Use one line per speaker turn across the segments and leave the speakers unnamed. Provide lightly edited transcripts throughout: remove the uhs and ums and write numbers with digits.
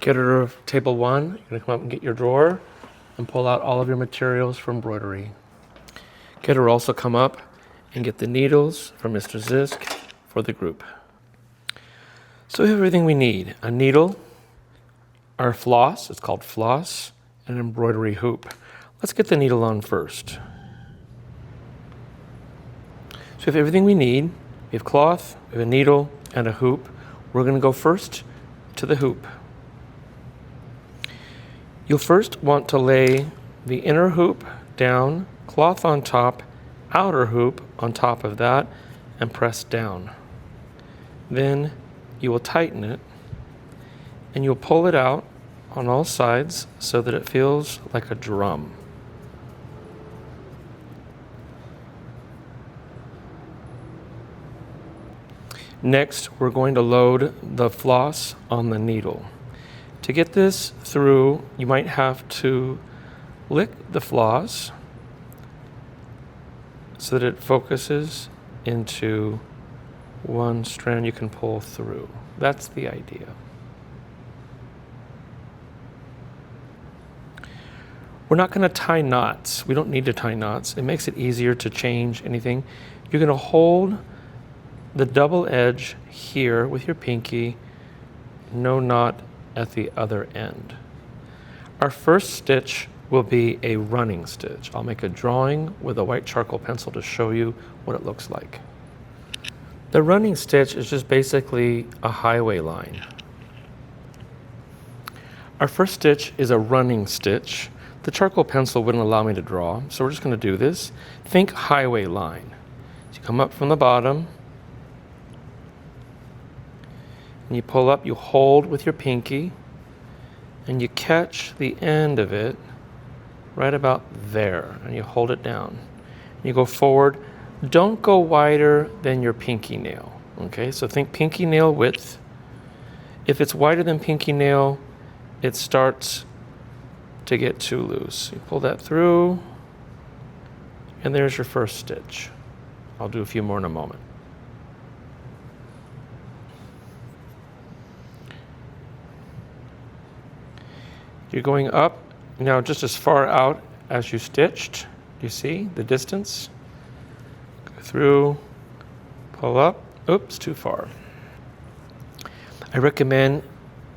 Get her of table 1. You're going to come up and get your drawer and pull out all of your materials for embroidery. Get her also come up and get the needles from Mr. Zisk for the group. So we have everything we need. A needle, our floss, it's called floss, and an embroidery hoop. Let's get the needle on first. So we have everything we need. We have cloth, we have a needle, and a hoop. We're going to go first to the hoop. You'll first want to lay the inner hoop down, cloth on top, outer hoop on top of that, and press down. Then you will tighten it, and you'll pull it out on all sides so that it feels like a drum. Next, we're going to load the floss on the needle. To get this through, you might have to lick the floss so that it focuses into one strand you can pull through. That's the idea. We're not going to tie knots. We don't need to tie knots. It makes it easier to change anything. You're going to hold the double edge here with your pinky, no knot at the other end. Our first stitch will be a running stitch. I'll make a drawing with a white charcoal pencil to show you what it looks like. The running stitch is just basically a highway line. Our first stitch is a running stitch. The charcoal pencil wouldn't allow me to draw, so we're just going to do this. Think highway line. So you come up from the bottom, and you pull up, you hold with your pinky, and you catch the end of it right about there, and you hold it down. You go forward. Don't go wider than your pinky nail, okay? So think pinky nail width. If it's wider than pinky nail, it starts to get too loose. You pull that through, and there's your first stitch. I'll do a few more in a moment. You're going up now just as far out as you stitched. You see the distance? Go through, pull up. Oops, too far. I recommend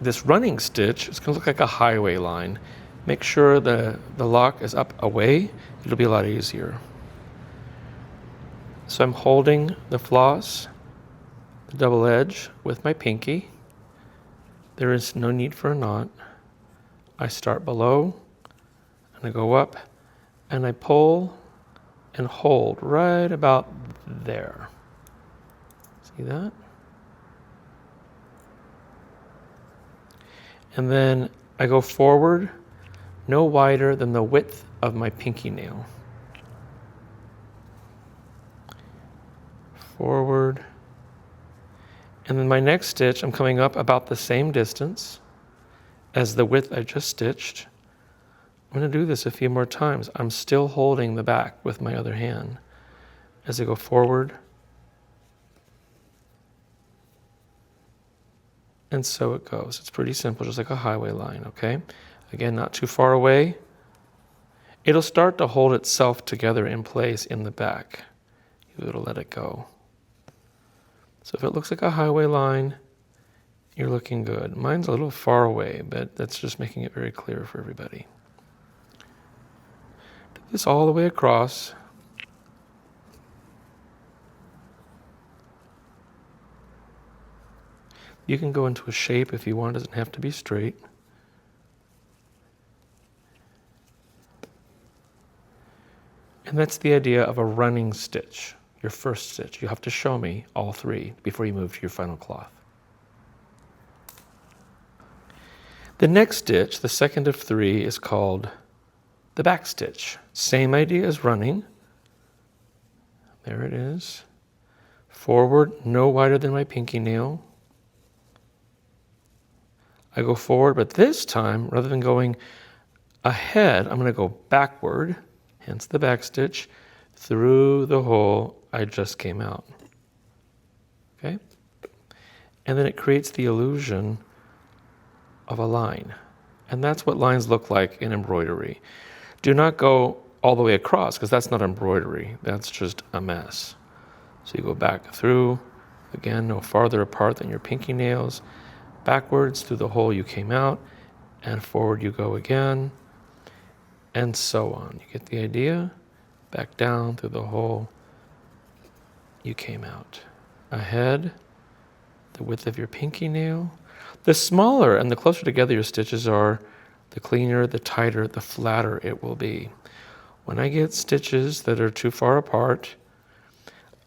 this running stitch. It's going to look like a highway line. Make sure the lock is up away. It'll be a lot easier. So I'm holding the floss, the double edge, with my pinky. There is no need for a knot. I start below, and I go up, and I pull and hold right about there. See that? And then I go forward, no wider than the width of my pinky nail. Forward. And then my next stitch, I'm coming up about the same distance as the width I just stitched. I'm going to do this a few more times. I'm still holding the back with my other hand as I go forward. And so it goes. It's pretty simple, just like a highway line, okay? Again, not too far away. It'll start to hold itself together in place in the back. It'll let it go. So if it looks like a highway line, you're looking good. Mine's a little far away, but that's just making it very clear for everybody. Do this all the way across. You can go into a shape if you want. It doesn't have to be straight. And that's the idea of a running stitch, your first stitch. You have to show me all three before you move to your final cloth. The next stitch, the second of three, is called the back stitch. Same idea as running. There it is. Forward, no wider than my pinky nail. I go forward, but this time, rather than going ahead, I'm going to go backward, hence the back stitch, through the hole I just came out. Okay? And then it creates the illusion of a line. And that's what lines look like in embroidery. Do not go all the way across, because that's not embroidery. That's just a mess. So you go back through, again, no farther apart than your pinky nails, backwards through the hole you came out, and forward you go again, and so on. You get the idea? Back down through the hole you came out. Ahead, the width of your pinky nail. The smaller and the closer together your stitches are, the cleaner, the tighter, the flatter it will be. When I get stitches that are too far apart,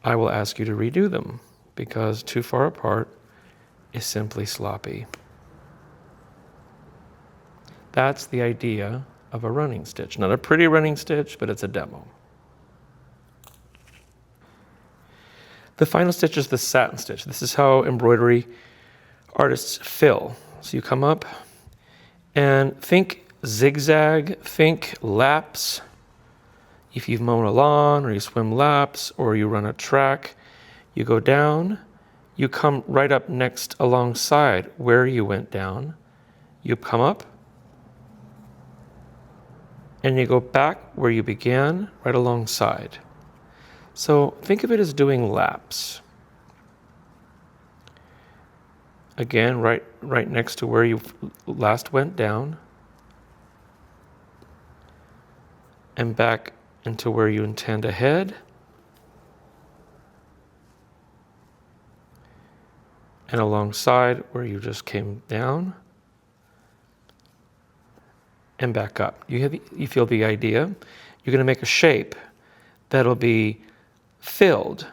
I will ask you to redo them, because too far apart is simply sloppy. That's the idea of a running stitch. Not a pretty running stitch, but it's a demo. The final stitch is the satin stitch. This is how embroidery artists fill. So you come up and think zigzag, think laps. If you've mown a lawn, or you swim laps, or you run a track, you go down, you come right up next alongside where you went down. You come up, and you go back where you began, right alongside. So think of it as doing laps. Again, right next to where you last went down, and back into where you intend to head, and alongside where you just came down, and back up. You feel the idea? You're going to make a shape that'll be filled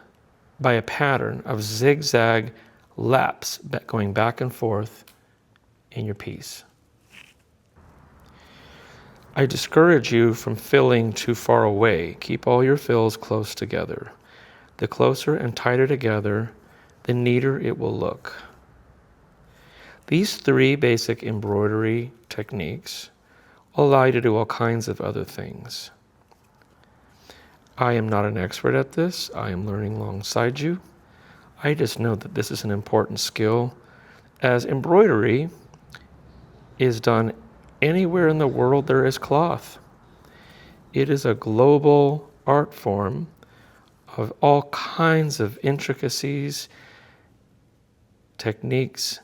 by a pattern of zigzag laps going back and forth in your piece. I discourage you from filling too far away. Keep all your fills close together. The closer and tighter together, the neater it will look. These 3 basic embroidery techniques allow you to do all kinds of other things. I am not an expert at this. I am learning alongside you. I just know that this is an important skill, as embroidery is done anywhere in the world there is cloth. It is a global art form of all kinds of intricacies, techniques,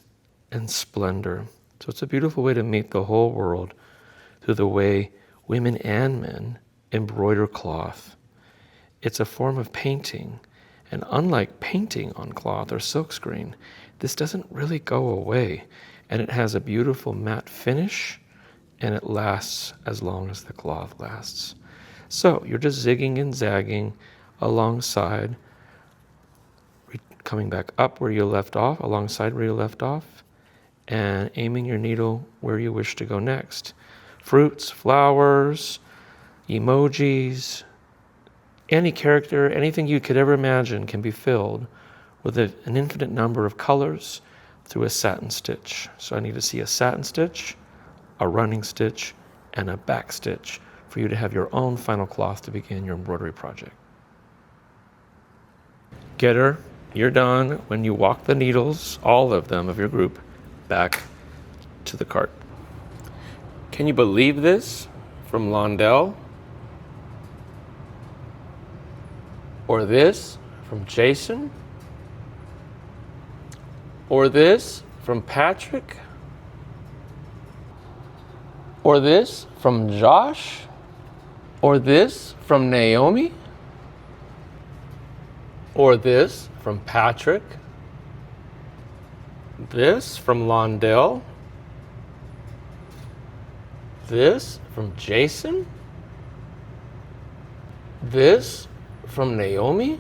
and splendor. So it's a beautiful way to meet the whole world through the way women and men embroider cloth. It's a form of painting, and unlike painting on cloth or silkscreen, this doesn't really go away, and it has a beautiful matte finish, and it lasts as long as the cloth lasts. So you're just zigging and zagging alongside, coming back up where you left off, alongside where you left off, and aiming your needle where you wish to go next. Fruits, flowers, emojis, any character, anything you could ever imagine can be filled with an infinite number of colors through a satin stitch. So I need to see a satin stitch, a running stitch, and a back stitch for you to have your own final cloth to begin your embroidery project. Getter, you're done when you walk the needles, all of them of your group, back to the cart. Can you believe this from Londell? Or this from Jason? Or this from Patrick? Or this from Josh? Or this from Naomi? Or this from Patrick? This from Londell? This from Jason? This from Naomi?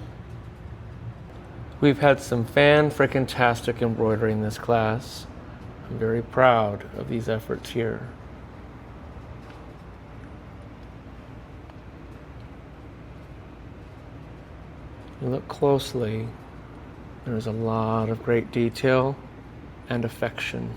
We've had some fan-frickin-tastic embroidery in this class. I'm very proud of these efforts here. You look closely, there's a lot of great detail and affection.